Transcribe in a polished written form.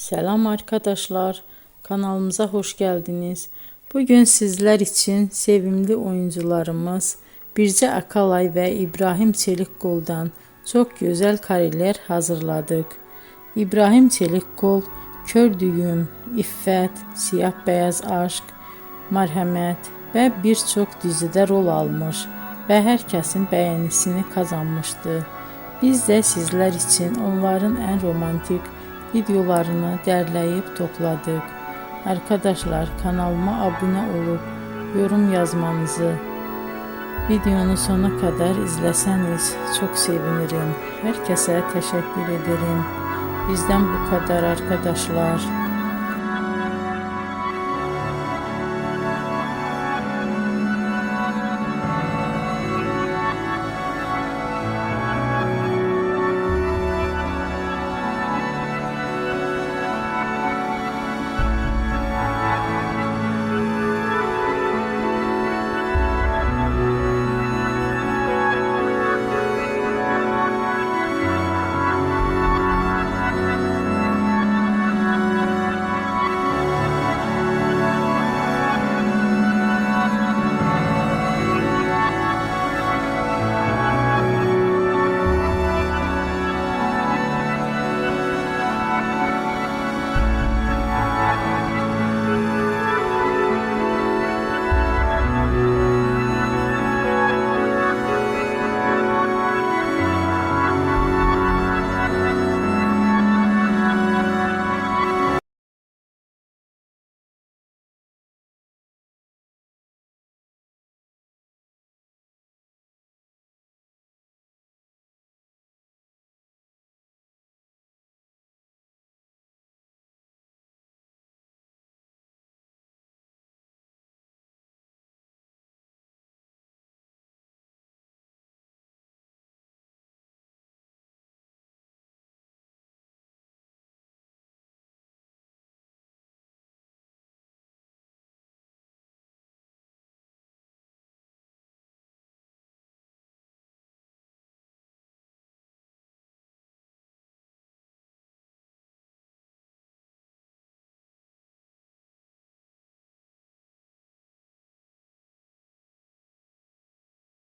Selam arkadaşlar, kanalımıza hoş geldiniz. Bugün sizler için sevimli oyuncularımız Birce Akalay ve İbrahim Çelikkol'dan çok güzel kareler hazırladık. İbrahim Çelikkol, Kör Düğüm, İffət, Siyah Beyaz Aşk, Mərhəmət ve birçok dizide rol almış ve herkesin beğenisini kazanmıştı. Biz de sizler için onların en romantik videolarını derleyip topladık. Arkadaşlar, kanalıma abone olup yorum yazmanızı, videonu sona kadar izleseniz çok sevinirim. Herkese teşekkür ederim. Bizden bu kadar arkadaşlar.